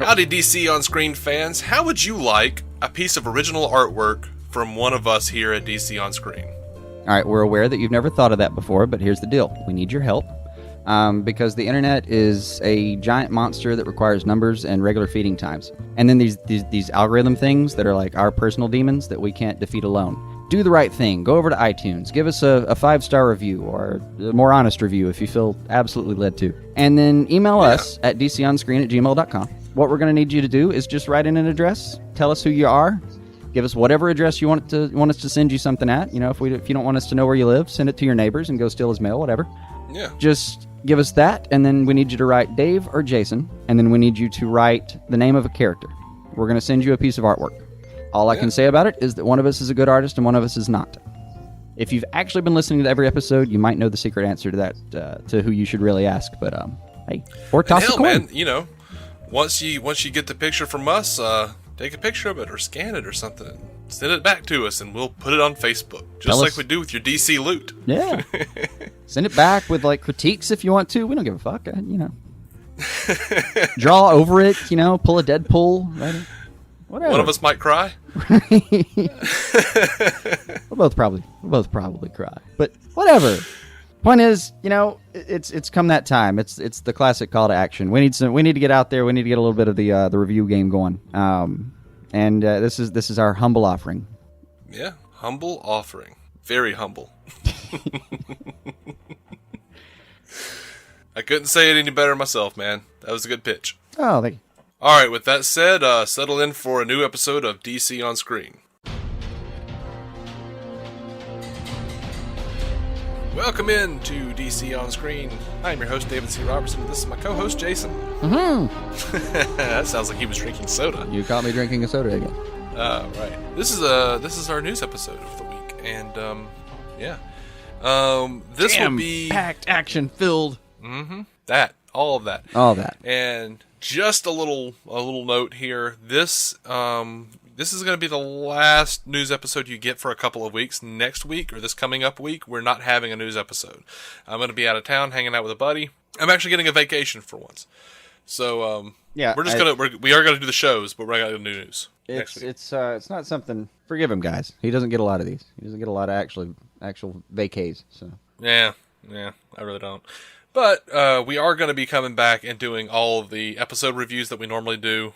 Howdy DC On Screen fans, how would you like a piece of original artwork from one of us here at DC On Screen? Alright, we're aware that you've never thought of that before, but here's the deal. We need your help. Because the internet is a giant monster that requires numbers and regular feeding times. And then these algorithm things that are like our personal demons that we can't defeat alone. Do the right thing. Go over to iTunes. Give us a 5-star review or a more honest review if you feel absolutely led to. And then email us at dconscreen@gmail.com. What we're going to need you to do is just write in an address. Tell us who you are. Give us whatever address you want us to send you something at. You know, if you don't want us to know where you live, send it to your neighbors and go steal his mail, whatever. Yeah. Just give us that, and then we need you to write Dave or Jason, and then we need you to write the name of a character. We're going to send you a piece of artwork. All I can say about it is that one of us is a good artist and one of us is not. If you've actually been listening to every episode, you might know the secret answer to that, to who you should really ask. But hey, or toss a coin. Man, you know, once you get the picture from us, take a picture of it or scan it or something. Send it back to us, and we'll put it on Facebook, just like we do with your DC loot. Yeah. Send it back with, like, critiques if you want to. We don't give a fuck, you know. Draw over it, you know, pull a Deadpool. Right? Whatever. One of us might cry. We'll both probably cry. But whatever. Point is, you know, it's come that time. It's the classic call to action. We need to get out there. We need to get a little bit of the review game going. And this is our humble offering. Yeah, humble offering. Very humble. I couldn't say it any better myself, man. That was a good pitch. Oh, thank you. All right, with that said, settle in for a new episode of DC On Screen. Welcome in to DC On Screen. I'm your host, David C. Robertson. This is my co-host, Jason. Mm-hmm. That sounds like he was drinking soda. You caught me drinking a soda again. Right. This is our news episode of the week, and this will be packed, action filled. All of that. And just a little note here. This is going to be the last news episode you get for a couple of weeks. Next week, or this coming up week, we're not having a news episode. I'm going to be out of town hanging out with a buddy. I'm actually getting a vacation for once. So, we are going to do the shows, but we're not going to do news. It's not something. Forgive him, guys. He doesn't get a lot of these. He doesn't get a lot of actual vacays. So yeah, I really don't. But we are going to be coming back and doing all of the episode reviews that we normally do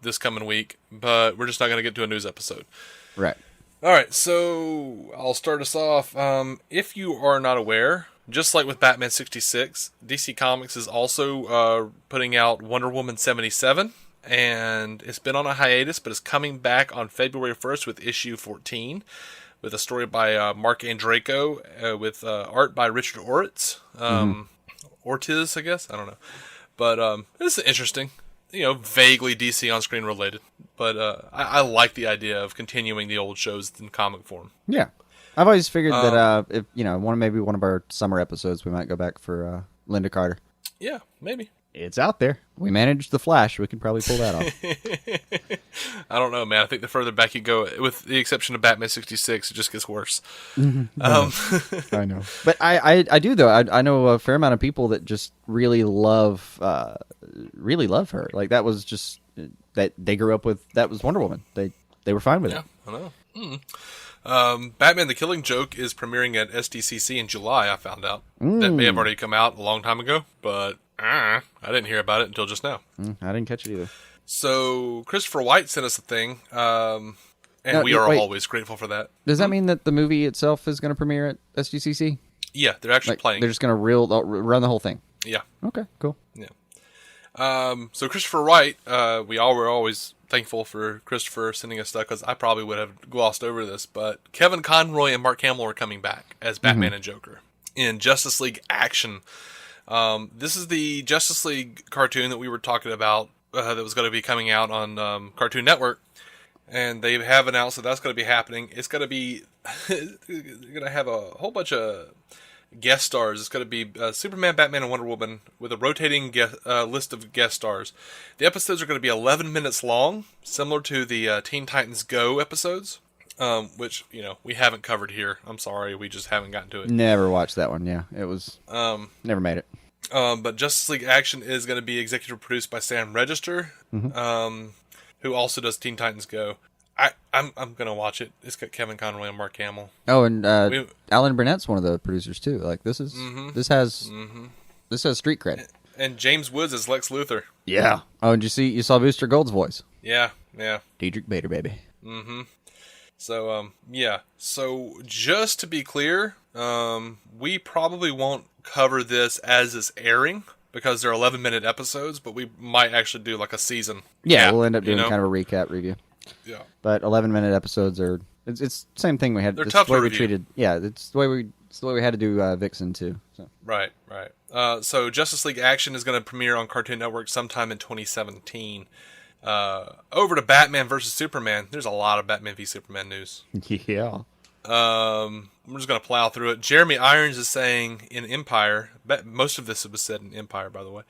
this coming week. But we're just not going to get to a news episode. Right. All right, so I'll start us off. If you are not aware, just like with Batman 66, DC Comics is also putting out Wonder Woman 77. And it's been on a hiatus, but it's coming back on February 1st with issue 14. With a story by Mark Andreyko, with art by Richard Ortiz. Ortiz, I guess? I don't know. But it's interesting. You know, vaguely DC on-screen related. But I like the idea of continuing the old shows in comic form. Yeah. I've always figured that, if maybe one of our summer episodes, we might go back for Linda Carter. Yeah, maybe. It's out there. We managed The Flash. We could probably pull that off. I don't know, man. I think the further back you go, with the exception of Batman 66, it just gets worse. I know. But I do, though. I know a fair amount of people that just really love her. Like, that was just, that they grew up with, that was Wonder Woman. They were fine with it. Yeah, I know. Batman the Killing Joke is premiering at SDCC in July, I found out. That may have already come out a long time ago, but I didn't hear about it until just now. I didn't catch it either. So, Christopher White sent us a thing, and we are always grateful for that. Does that mean that the movie itself is going to premiere at SDCC? Yeah, they're actually playing. They're just going to run the whole thing? Yeah. Okay, cool. Yeah. So, Christopher White, we all were always thankful for Christopher sending us stuff, because I probably would have glossed over this, but Kevin Conroy and Mark Hamill are coming back as Batman and Joker in Justice League Action. This is the Justice League cartoon that we were talking about that was going to be coming out on Cartoon Network, and they have announced that that's going to be happening. It's going to be going to have a whole bunch of guest stars. It's going to be Superman, Batman, and Wonder Woman with a rotating list of guest stars. The episodes are going to be 11 minutes long, similar to the Teen Titans Go episodes, which, we haven't covered here. I'm sorry, we just haven't gotten to it. Never watched that one, yeah. It was, never made it. But Justice League Action is going to be executive produced by Sam Register, who also does Teen Titans Go. I'm going to watch it. It's got Kevin Conroy and Mark Hamill. Oh, and Alan Burnett's one of the producers too. Like this is this has street cred. And James Woods is Lex Luthor. Yeah. Oh, and you saw Booster Gold's voice? Yeah. Diedrich Bader, baby. So yeah. So just to be clear, we probably won't cover this as it's airing because they're 11-minute episodes, but we might actually do like a season. Yeah, we'll end up doing kind of a recap review. Yeah. But 11-minute episodes are it's the same thing we had. They're tough the way to we review. treated. Yeah, it's the way we had to do Vixen too. So. Right. So Justice League Action is going to premiere on Cartoon Network sometime in 2017. Over to Batman versus Superman. There's a lot of Batman v Superman news. Yeah. We're just going to plow through it. Jeremy Irons is saying in Empire, most of this was said in Empire, by the way,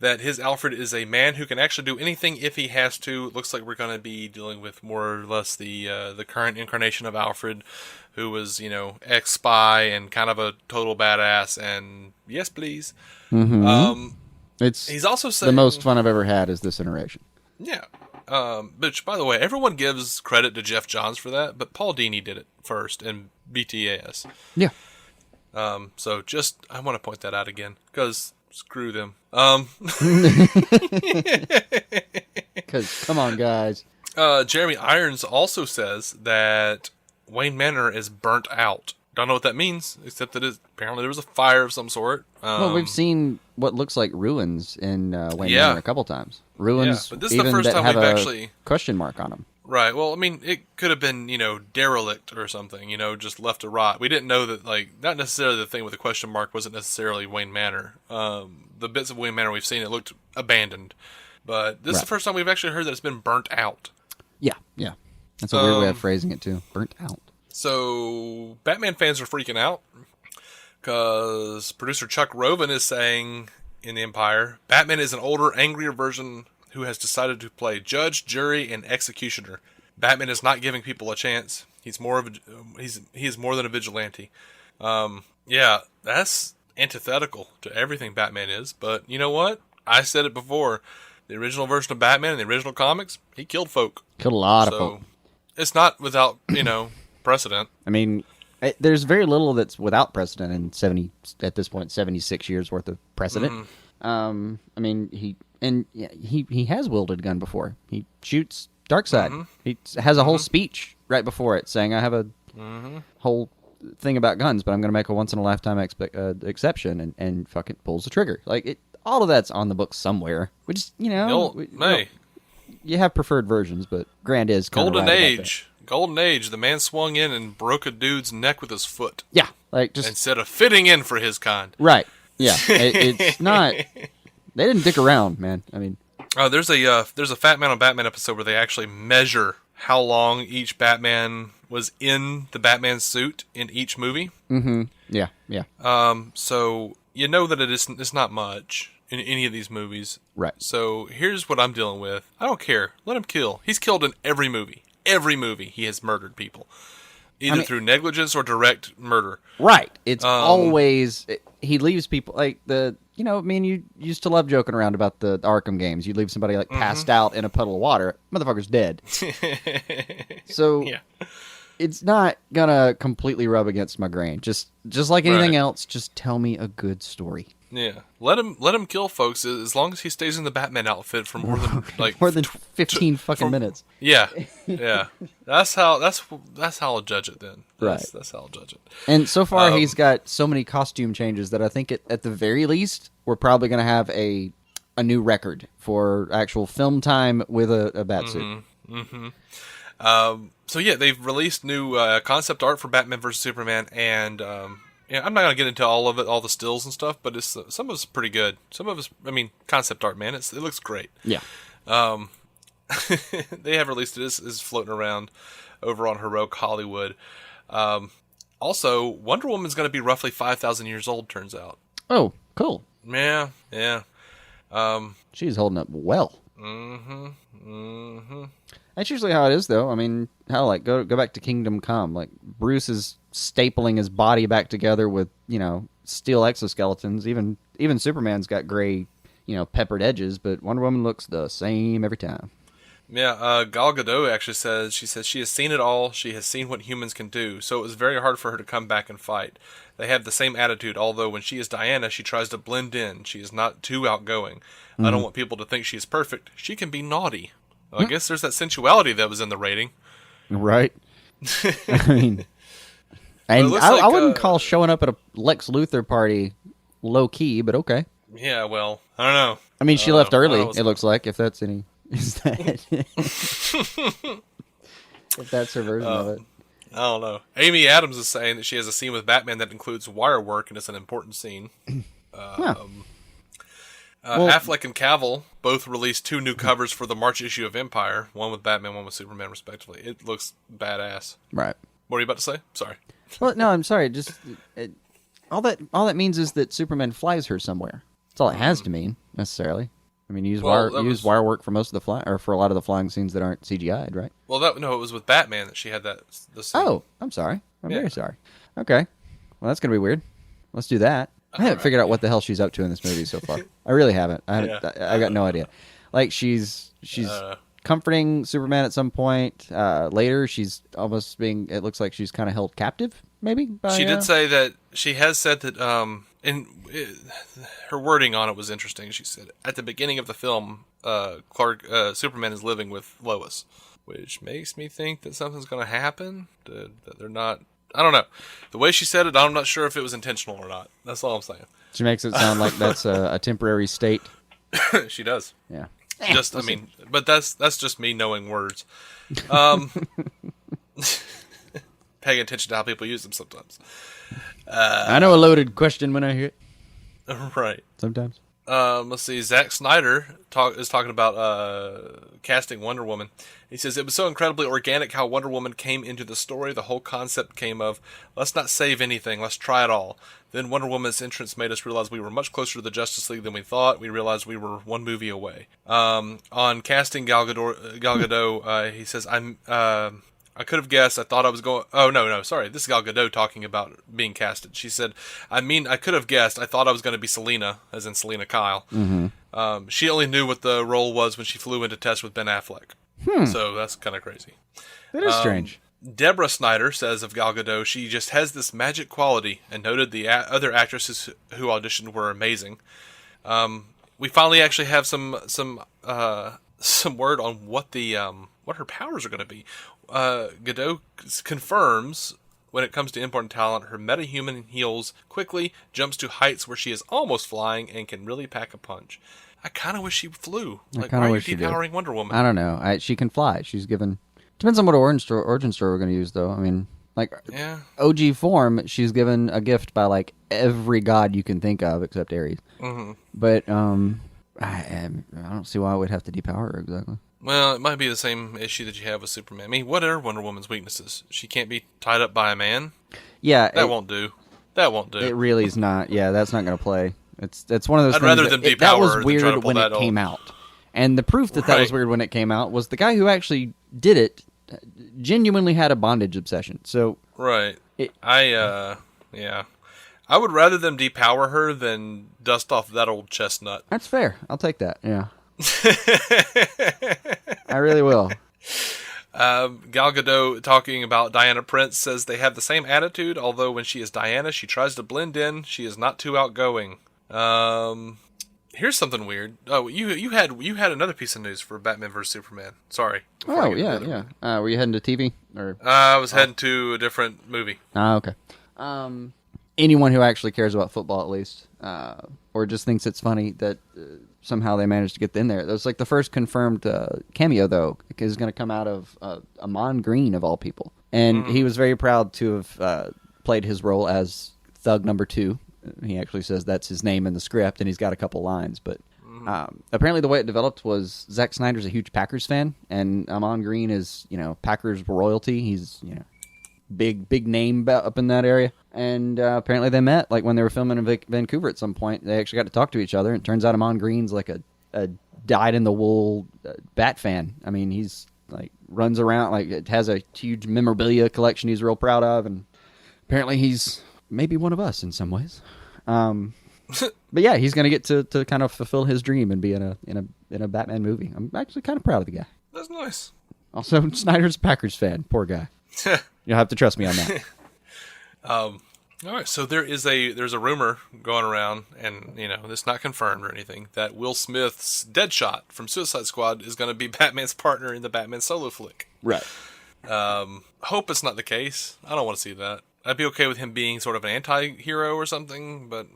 that his Alfred is a man who can actually do anything if he has to. It looks like we're going to be dealing with more or less the current incarnation of Alfred, who was, ex-spy and kind of a total badass, and yes, please. He's also saying the most fun I've ever had is this iteration. Yeah. Which, by the way, everyone gives credit to Jeff Johns for that, but Paul Dini did it first in BTAS. Yeah. So I want to point that out again, because screw them. Because, come on, guys. Jeremy Irons also says that Wayne Manor is burnt out. Don't know what that means, except that apparently there was a fire of some sort. Well, we've seen what looks like ruins in Wayne Manor a couple times. Ruins, but this is the first time have we've a actually question mark on them. Right. Well, I mean, it could have been, derelict or something, just left to rot. We didn't know that, not necessarily the thing with the question mark wasn't necessarily Wayne Manor. The bits of Wayne Manor we've seen, it looked abandoned. But this is the first time we've actually heard that it's been burnt out. Yeah. That's a weird way of phrasing it, too. Burnt out. So, Batman fans are freaking out because producer Chuck Roven is saying in the Empire, Batman is an older, angrier version who has decided to play judge, jury, and executioner. Batman is not giving people a chance. He's more of he is more than a vigilante. Yeah, that's antithetical to everything Batman is. But you know what? I said it before. The original version of Batman in the original comics, he killed folk. Killed a lot of folk. It's not without precedent. I mean, there's very little that's without precedent in at this point 76 years worth of precedent. I mean, he has wielded a gun before. He shoots Darkseid. He has a whole speech right before it saying, "I have a whole thing about guns, but I'm going to make a once in a lifetime exception," and fucking pulls the trigger. All of that's on the book somewhere. We just you have preferred versions, but Grant is kind Golden of Age. Golden Age, the man swung in and broke a dude's neck with his foot. Yeah, instead of fitting in for his kind. Right. Yeah, it's not. They didn't dick around, man. I mean, there's a Fat Man on Batman episode where they actually measure how long each Batman was in the Batman suit in each movie. Yeah. So that it's not much in any of these movies. Right. So here's what I'm dealing with. I don't care. Let him kill. He's killed in every movie. Every movie he has murdered people, either through negligence or direct murder. Right. It's always he leaves people me and you used to love joking around about the Arkham games. You'd leave somebody passed out in a puddle of water. Motherfucker's dead. So it's not gonna completely rub against my grain. Just like anything else, just tell me a good story. Yeah, let him kill folks as long as he stays in the Batman outfit for more than 15 fucking minutes. Yeah. That's how I'll judge it then. That's how I'll judge it. And so far, he's got so many costume changes that I think at the very least we're probably going to have a new record for actual film time with a batsuit. So yeah, they've released new concept art for Batman vs Superman, and I'm not gonna get into all of it, all the stills and stuff, but some of it's pretty good. Some of it's, concept art, man. It looks great. Yeah. They have released it. Is floating around over on Heroic Hollywood. Also, Wonder Woman's going to be roughly 5,000 years old. Turns out. Oh, cool. Yeah. She's holding up well. That's usually how it is, though. I mean, go back to Kingdom Come. Bruce is stapling his body back together with steel exoskeletons. Even even Superman's got gray, peppered edges, but Wonder Woman looks the same every time. Yeah, Gal Gadot actually says she has seen it all. She has seen what humans can do, so it was very hard for her to come back and fight. They have the same attitude, although when she is Diana, she tries to blend in. She is not too outgoing. I don't want people to think she is perfect. She can be naughty. Well, I guess there's that sensuality that was in the rating. Right. I mean, and I wouldn't call showing up at a Lex Luthor party low key, but okay. Yeah, well, I don't know. I mean, she left early, it looks like, if that's any... Is that... if that's her version of it. I don't know. Amy Adams is saying that she has a scene with Batman that includes Wirework, and it's an important scene. Affleck and Cavill both released 2 new covers for the March issue of Empire, one with Batman, one with Superman, respectively. It looks badass. Right. What are you about to say? Sorry. Well, no, I'm sorry. Just all that means is that Superman flies her somewhere. That's all it has to mean, necessarily. I mean, use Wirework for most of the or for a lot of the flying scenes that aren't CGI'd, right? Well, it was with Batman that she had the scene. Oh, I'm sorry. I'm very sorry. Okay. Well, that's gonna be weird. Let's do that. I haven't figured out what the hell she's up to in this movie so far. I really haven't. I got no idea. Like she's comforting Superman at some point. Later, she's almost being. It looks like she's kind of held captive. Maybe she did say that. She has said that. Her wording on it was interesting. She said at the beginning of the film, Superman is living with Lois, which makes me think that something's going to happen. That they're not. I don't know. The way she said it, I'm not sure if it was intentional or not. That's all I'm saying. She makes it sound like that's a temporary state. She does. Yeah. But that's just me knowing words. Paying attention to how people use them sometimes. I know a loaded question when I hear it. Right. Sometimes. Let's see. Zack Snyder is talking about casting Wonder Woman. He says, it was so incredibly organic how Wonder Woman came into the story. The whole concept came of, let's not save anything, let's try it all. Then Wonder Woman's entrance made us realize we were much closer to the Justice League than we thought. We realized we were one movie away. On casting Gal Gadot, he says, I could have guessed. I thought I was going... Oh, no, sorry. This is Gal Gadot talking about being casted. She said, I could have guessed. I thought I was going to be Selena, as in Selena Kyle. Mm-hmm. She only knew what the role was when she flew into test with Ben Affleck. So that's kind of crazy. That is strange. Deborah Snyder says of Gal Gadot, she just has this magic quality, and noted the other actresses who auditioned were amazing. We finally actually have some word on what her powers are going to be. Gadot confirms when it comes to important talent, her metahuman heals quickly, jumps to heights where she is almost flying, and can really pack a punch. I kind of wish she flew. Like, why are you depowering Wonder Woman? I don't know. She can fly. She's given... Depends on what origin story we're going to use, though. I mean, like, OG form, she's given a gift by, like, every god you can think of except Ares. Mm-hmm. But I don't see why I would have to depower her exactly. Well, it might be the same issue that you have with Superman. I mean, what are Wonder Woman's weaknesses? She can't be tied up by a man? Yeah. That won't do. It really is not. Yeah, that's not going to play. It's one of those I'd things rather them depower that was than weird try to pull when that it came out. And the proof that was weird when it came out was the guy who actually did it genuinely had a bondage obsession. So right. I would rather them depower her than dust off that old chestnut. That's fair. I'll take that. Yeah. I really will. Gal Gadot, talking about Diana Prince, says they have the same attitude, although when she is Diana, she tries to blend in. She is not too outgoing. Here's something weird. Oh, you had another piece of news for Batman vs Superman. Sorry. Oh, yeah. Were you heading to TV? Or I was heading to a different movie. Okay. Anyone who actually cares about football, at least, or just thinks it's funny that somehow they managed to get in there. That was like the first confirmed cameo, though, is going to come out of Amon Green, of all people. And he was very proud to have played his role as Thug Number 2. He actually says that's his name in the script, and he's got a couple lines. But apparently the way it developed was Zack Snyder's a huge Packers fan, and Amon Green is, Packers royalty. He's, big name up in that area. And apparently they met, like when they were filming in Vancouver at some point. They actually got to talk to each other, and it turns out Amon Green's like a dyed-in-the-wool Bat fan. I mean, he's like runs around, like it has a huge memorabilia collection he's real proud of, and apparently he's maybe one of us in some ways. But yeah, he's gonna get to kind of fulfill his dream and be in a Batman movie. I'm actually kind of proud of the guy. That's nice. Also, Snyder's a Packers fan. Poor guy. You'll have to trust me on that. All right, so there's a rumor going around, and this not confirmed or anything, that Will Smith's Deadshot from Suicide Squad is going to be Batman's partner in the Batman solo flick. Right. Hope it's not the case. I don't want to see that. I'd be okay with him being sort of an anti-hero or something, but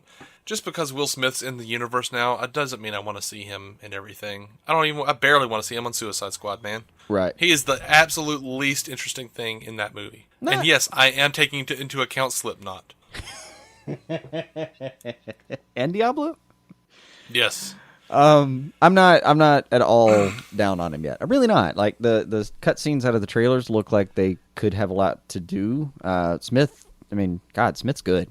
just because Will Smith's in the universe now, it doesn't mean I want to see him in everything. I barely want to see him on Suicide Squad, man. Right. He is the absolute least interesting thing in that movie. And yes, I am taking into account Slipknot. And Diablo? Yes. I'm not at all down on him yet. I'm really not. Like the cutscenes out of the trailers look like they could have a lot to do. Smith, I mean, God, Smith's good.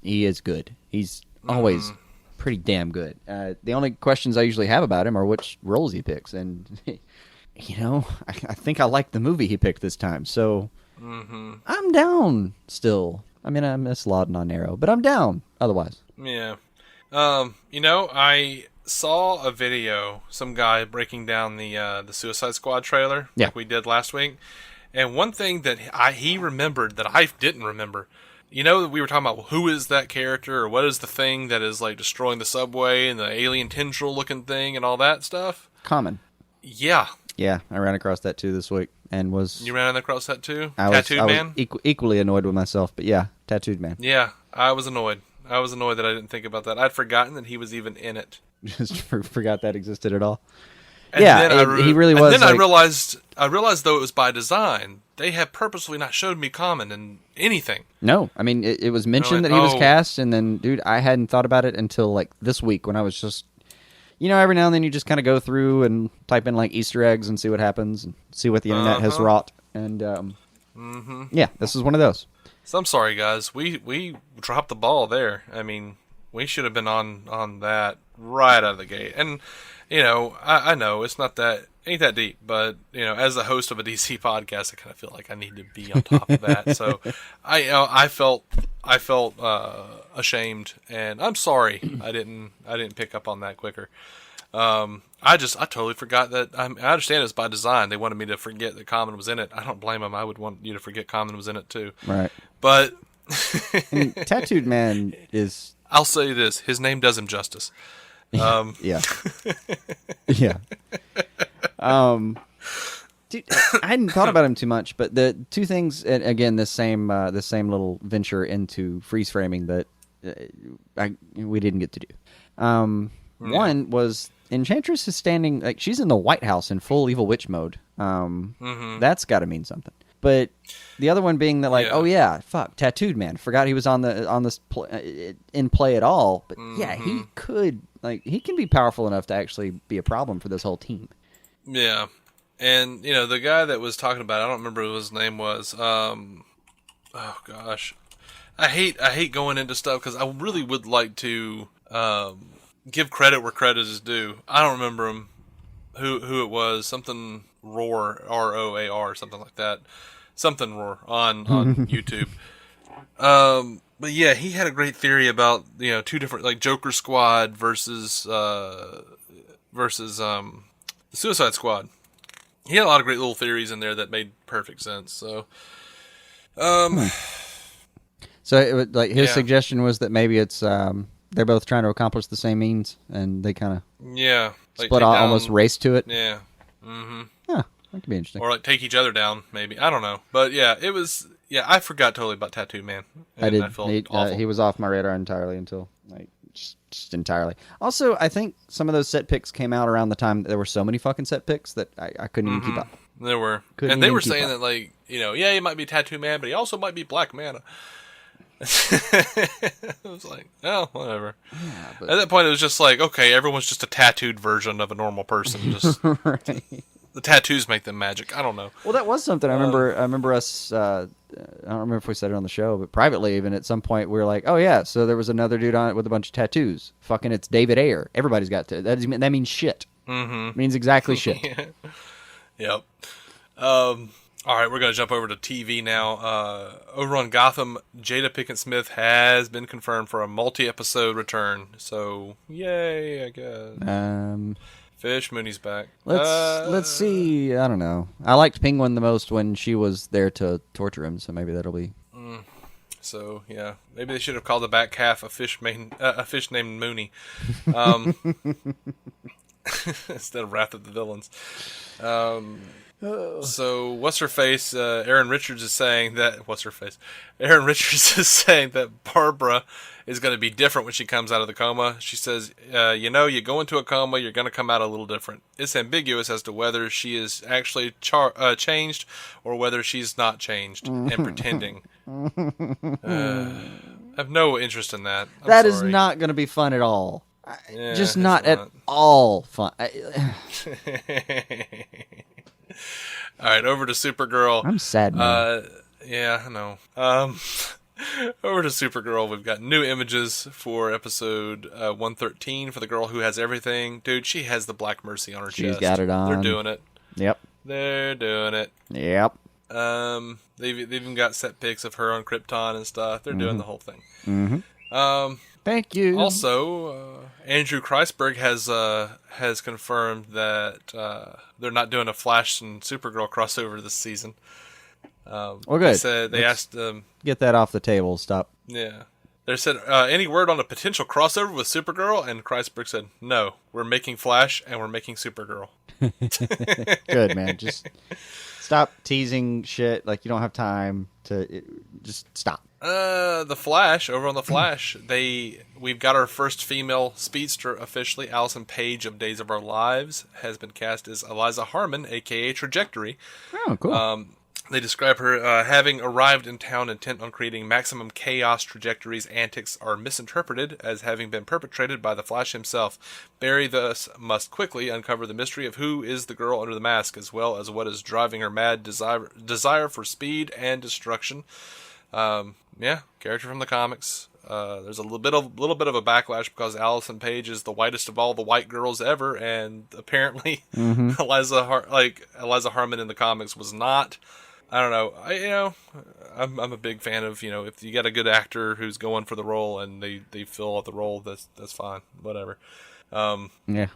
He is good. He's always pretty damn good. The only questions I usually have about him are which roles he picks, and I think I like the movie he picked this time. So I'm down still. I mean, I miss Lauden on Arrow, but I'm down otherwise. Yeah. I saw a video, some guy breaking down the Suicide Squad trailer, like we did last week, and one thing that he remembered that I didn't remember. We were talking about who is that character, or what is the thing that is like destroying the subway and the alien tendril looking thing and all that stuff. Common. Yeah. Yeah, I ran across that too this week, and was... You ran across that too? I Man? was equally annoyed with myself, but yeah, Tattooed Man. Yeah, I was annoyed. I was annoyed that I didn't think about that. I'd forgotten that he was even in it. Just forgot that existed at all. And he really was. And then I realized though it was by design. They have purposely not showed me Common in anything. No, I mean it was mentioned that he was cast, and then, dude, I hadn't thought about it until like this week when I was just, every now and then you just kind of go through and type in like Easter eggs and see what happens and see what the internet has wrought, and yeah, this is one of those. So I'm sorry, guys. We dropped the ball there. I mean, we should have been on that right out of the gate. And I know it's ain't that deep, but as a host of a DC podcast, I kind of feel like I need to be on top of that. So I felt ashamed, and I'm sorry I didn't pick up on that quicker. I totally forgot that. I understand it's by design. They wanted me to forget that Common was in it. I don't blame them. I would want you to forget Common was in it too. Right. But Tattooed Man is... I'll say this. His name does him justice. Yeah. Yeah. Dude, I hadn't thought about him too much, but the two things, and again, this same little venture into freeze framing that we didn't get to do. One was Enchantress is standing, like, she's in the White House in full Evil Witch mode. That's got to mean something. But the other one being that, like, Tattooed Man. Forgot he was on this in play at all. But yeah, he can be powerful enough to actually be a problem for this whole team. Yeah, and the guy that was talking about it, I don't remember what his name was. Oh gosh, I hate going into stuff because I really would like to give credit where credit is due. I don't remember him. Who it was? Something Roar, ROAR, something like that. Something Roar on YouTube. But yeah, he had a great theory about two different, like, Joker Squad versus the Suicide Squad. He had a lot of great little theories in there that made perfect sense. So, so it was, like, his suggestion was that maybe it's they're both trying to accomplish the same means, and they kind of split off, almost race to it. Yeah. Mm-hmm. Yeah, that could be interesting. Or like take each other down, maybe. I don't know, but yeah, it was. Yeah, I forgot totally about Tattoo Man. I did. I felt awful. He was off my radar entirely until just entirely. Also, I think some of those set picks came out around the time that there were so many fucking set picks that I couldn't even keep up. There were, and they were saying that, like, he might be Tattoo Man, but he also might be Black Mana. I was like, oh, whatever. Yeah, but at that point, it was just like, okay, everyone's just a tattooed version of a normal person. Just right. The tattoos make them magic. I don't know. Well, that was something I remember us. I don't remember if we said it on the show, but privately, even at some point, we were like, "Oh yeah, so there was another dude on it with a bunch of tattoos. Fucking, it's David Ayer. Everybody's got that means shit. Mm-hmm. It means exactly shit. Yep. All right, we're going to jump over to TV now. Over on Gotham, Jada Pinkett Smith has been confirmed for a multi-episode return. So, yay, I guess. Fish Mooney's back. Let's see. I don't know. I liked Penguin the most when she was there to torture him, so maybe that'll be... So, yeah. Maybe they should have called the back half a fish named Mooney. Instead of Wrath of the Villains. So, what's-her-face, Aaron Richards is saying that... What's-her-face? Aaron Richards is saying that Barbara is going to be different when she comes out of the coma. She says, you go into a coma, you're going to come out a little different. It's ambiguous as to whether she is actually changed or whether she's not changed and pretending. I have no interest in that. That is not going to be fun at all. Yeah, just not at all fun. All right, over to Supergirl. I'm sad, man. Yeah, I know. Over to Supergirl, we've got new images for episode 113 for the girl who has everything. Dude, she has the Black Mercy on her chest. She's got it on. They're doing it. Yep. They're doing it. Yep. They've even got set pics of her on Krypton and stuff. They're doing the whole thing. Mm-hmm. Thank you. Also, Andrew Kreisberg has confirmed that they're not doing a Flash and Supergirl crossover this season. Well, good. They asked get that off the table. Stop. Yeah. They said, any word on a potential crossover with Supergirl? And Kreisberg said, no, we're making Flash and we're making Supergirl. Good, man. Just stop teasing shit like you don't have time to. Just stop. The Flash, over on the Flash, we've got our first female speedster officially. Allison Page of Days of Our Lives has been cast as Eliza Harmon, a.k.a. Trajectory. Oh, cool. They describe her having arrived in town intent on creating maximum chaos. Trajectory's antics are misinterpreted as having been perpetrated by the Flash himself. Barry thus must quickly uncover the mystery of who is the girl under the mask, as well as what is driving her mad desire for speed and destruction. Character from the comics. There's a little bit of a backlash because Allison Page is the whitest of all the white girls ever, and apparently Eliza Harmon in the comics was not. I don't know. I'm a big fan of, if you got a good actor who's going for the role and they fill out the role, that's fine. Whatever. I don't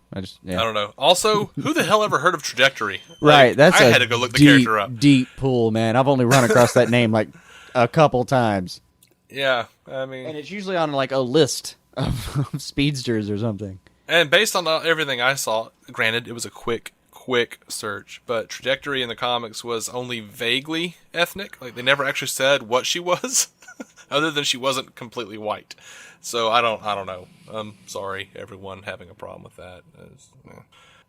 know. Also, who the hell ever heard of Trajectory? Right, I had to go look the character up. Deep pool, man. I've only run across that name like a couple times. Yeah, I mean, and it's usually on like a list of speedsters or something. And based on everything I saw, granted, it was a quick search, but Trajectory in the comics was only vaguely ethnic. Like, they never actually said what she was, other than she wasn't completely white. So I don't know. I'm sorry, everyone having a problem with that.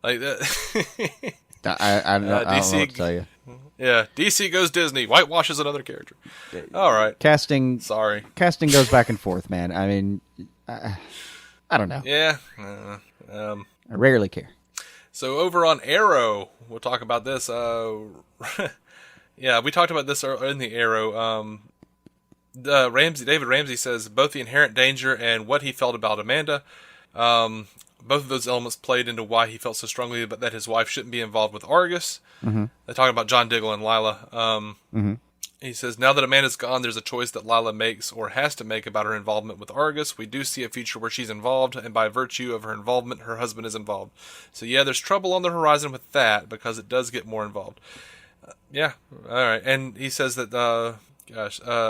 Like that. I don't know what to tell you. Yeah, DC goes Disney, whitewashes another character. All right, casting goes back and forth, man. I mean, I don't know. Yeah, I rarely care. So over on Arrow, we'll talk about this. Yeah, we talked about this in the Arrow. David Ramsey says both the inherent danger and what he felt about Amanda. Both of those elements played into why he felt so strongly that his wife shouldn't be involved with Argus. Mm-hmm. They're talking about John Diggle and Lila. He says, now that Amanda's gone, there's a choice that Lila makes or has to make about her involvement with Argus. We do see a future where she's involved, and by virtue of her involvement, her husband is involved. So yeah, there's trouble on the horizon with that, because it does get more involved. Yeah, alright. And he says that,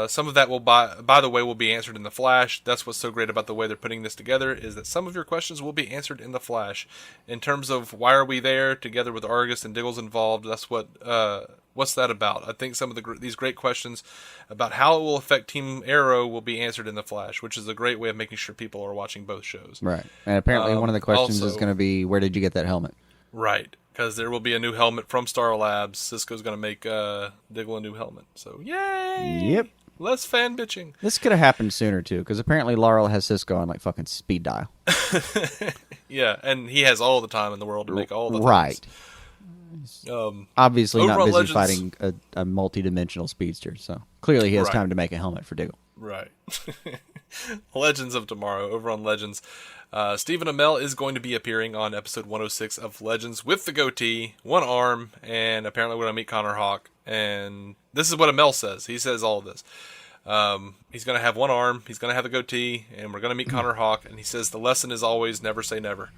some of that will, by the way, will be answered in The Flash. That's what's so great about the way they're putting this together, is that some of your questions will be answered in The Flash. In terms of why are we there together with Argus and Diggle's involved, that's what's that about? I think some of these great questions about how it will affect Team Arrow will be answered in The Flash, which is a great way of making sure people are watching both shows. Right. And apparently one of the questions is going to be, where did you get that helmet? Right. Because there will be a new helmet from Star Labs. Cisco's going to make Diggle a new helmet. So, yay! Yep. Less fan bitching. This could have happened sooner, too, because apparently Laurel has Cisco on, like, fucking speed dial. Yeah, and he has all the time in the world to make all the things. Right. Obviously not busy Legends, fighting a multi-dimensional speedster, so clearly he has time to make a helmet for Diggle. Right. Legends of Tomorrow, over on Legends. Stephen Amell is going to be appearing on episode 106 of Legends with the goatee, one arm, and apparently we're going to meet Connor Hawke. And this is what Amell says. He says all of this. He's going to have one arm. He's going to have a goatee, and we're going to meet Connor Hawke. And he says the lesson is always never say never.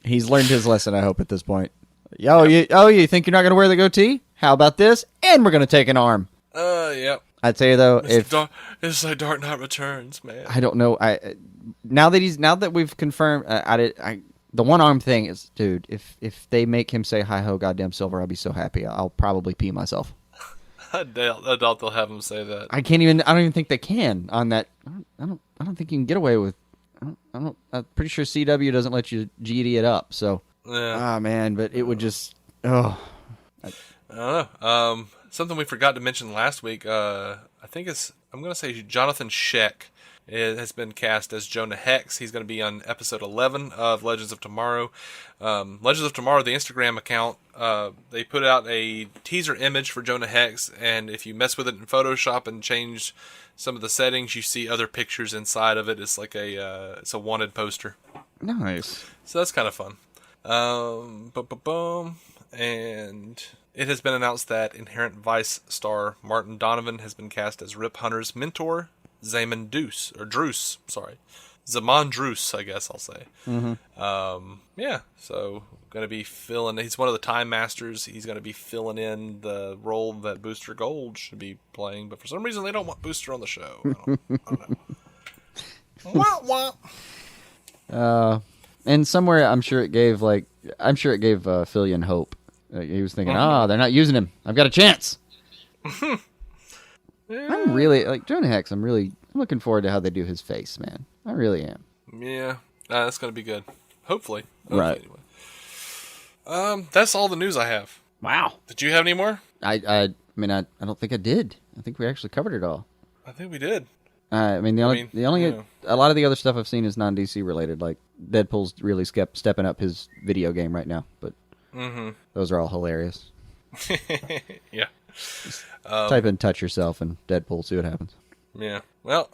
He's learned his lesson, I hope, at this point. You think you're not going to wear the goatee? How about this? And we're going to take an arm. Yep. I'd say though, it's like Dark Knight Returns, man. I don't know. Now that we've confirmed, the one arm thing is, dude. If they make him say "Hi ho, goddamn Silver," I'll be so happy. I'll probably pee myself. I doubt they'll have him say that. I don't even think they can on that. I don't think you can get away with. I'm pretty sure CW doesn't let you GD it up. So. Yeah. Oh man, but it would just. I don't know. Something we forgot to mention last week. I think I'm going to say Jonathan Sheck has been cast as Jonah Hex. He's going to be on episode 11 of Legends of Tomorrow. Legends of Tomorrow, the Instagram account, they put out a teaser image for Jonah Hex, and if you mess with it in Photoshop and change some of the settings, you see other pictures inside of it. It's like it's a wanted poster. Nice. So that's kind of fun. And it has been announced that Inherent Vice star Martin Donovan has been cast as Rip Hunter's mentor, Zaman Druce. Zaman Druce, I guess I'll say. Mm-hmm. So going to be he's one of the Time Masters. He's going to be filling in the role that Booster Gold should be playing, but for some reason they don't want Booster on the show. I don't know. Wah, wah. And somewhere I'm sure it gave Fillion hope. He was thinking, they're not using him. I've got a chance. Yeah. I'm really Jonah Hex. I'm looking forward to how they do his face, man. I really am. Yeah, that's gonna be good. Hopefully. Right. Anyway. That's all the news I have. Wow. Did you have any more? I don't think I did. I think we actually covered it all. I think we did. A lot of the other stuff I've seen is non-DC related. Like Deadpool's really stepping up his video game right now, but those are all hilarious. Yeah. Type in "touch yourself" and Deadpool, see what happens. Yeah. Well,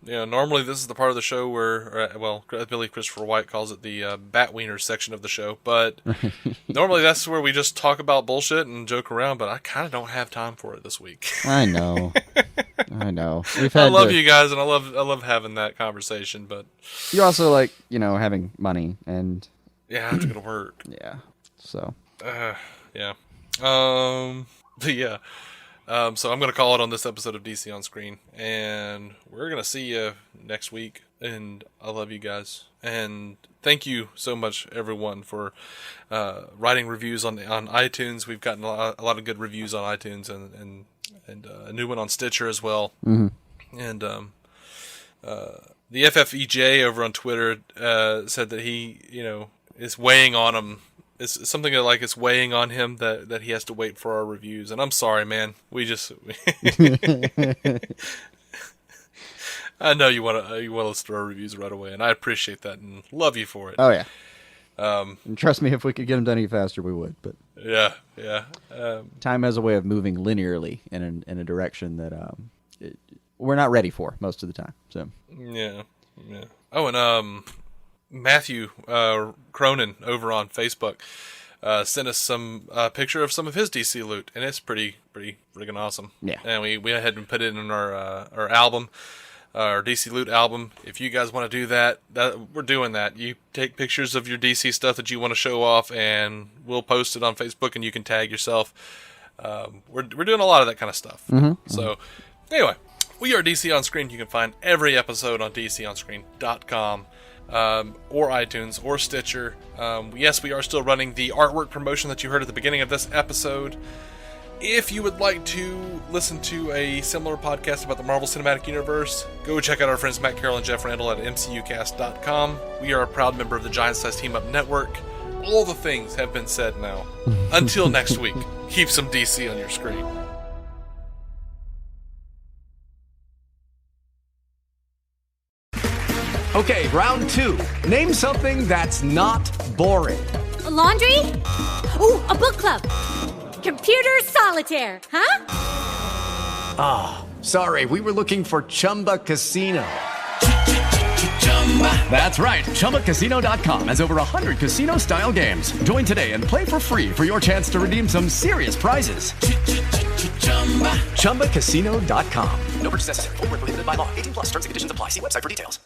normally this is the part of the show where, I believe Christopher White calls it the Batwiener section of the show, but normally that's where we just talk about bullshit and joke around, but I kind of don't have time for it this week. I know. I love you guys, and I love having that conversation, but... You also like, having money, and... Yeah, I have to go to work. Yeah, so... Yeah. But yeah. So I'm going to call it on this episode of DC On Screen, and we're going to see you next week, and I love you guys, and thank you so much, everyone, for writing reviews on iTunes. We've gotten a lot of good reviews on iTunes, and a new one on Stitcher as well. Mm-hmm. And the FFEJ over on Twitter said that he, is weighing on him. It's something like it's weighing on him that he has to wait for our reviews. And I'm sorry, man. I know you want to listen to our reviews right away, and I appreciate that and love you for it. Oh yeah. And trust me, if we could get them done any faster, we would. But yeah. Time has a way of moving linearly in a direction that we're not ready for most of the time. So yeah. Oh, and Matthew Cronin over on Facebook sent us some picture of some of his DC loot, and it's pretty friggin' awesome. Yeah. And we went ahead and put it in our album, our DC loot album. If you guys want to do that, we're doing that. You take pictures of your DC stuff that you want to show off, and we'll post it on Facebook, and you can tag yourself. We're doing a lot of that kind of stuff. Mm-hmm. So anyway, we are DC On Screen. You can find every episode on DCOnScreen.com. Or iTunes, or Stitcher. Yes, we are still running the artwork promotion that you heard at the beginning of this episode. If you would like to listen to a similar podcast about the Marvel Cinematic Universe, go check out our friends Matt Carroll and Jeff Randall at MCUcast.com. We are a proud member of the Giant Size Team Up Network. All the things have been said now. Until next week, keep some DC on your screen. Okay, round two. Name something that's not boring. A laundry? Ooh, a book club. Computer solitaire, huh? Ah, sorry, we were looking for Chumba Casino. That's right. ChumbaCasino.com has over 100 casino-style games. Join today and play for free for your chance to redeem some serious prizes. ChumbaCasino.com. No purchase necessary. Void where prohibited by law. 18+. Terms and conditions apply. See website for details.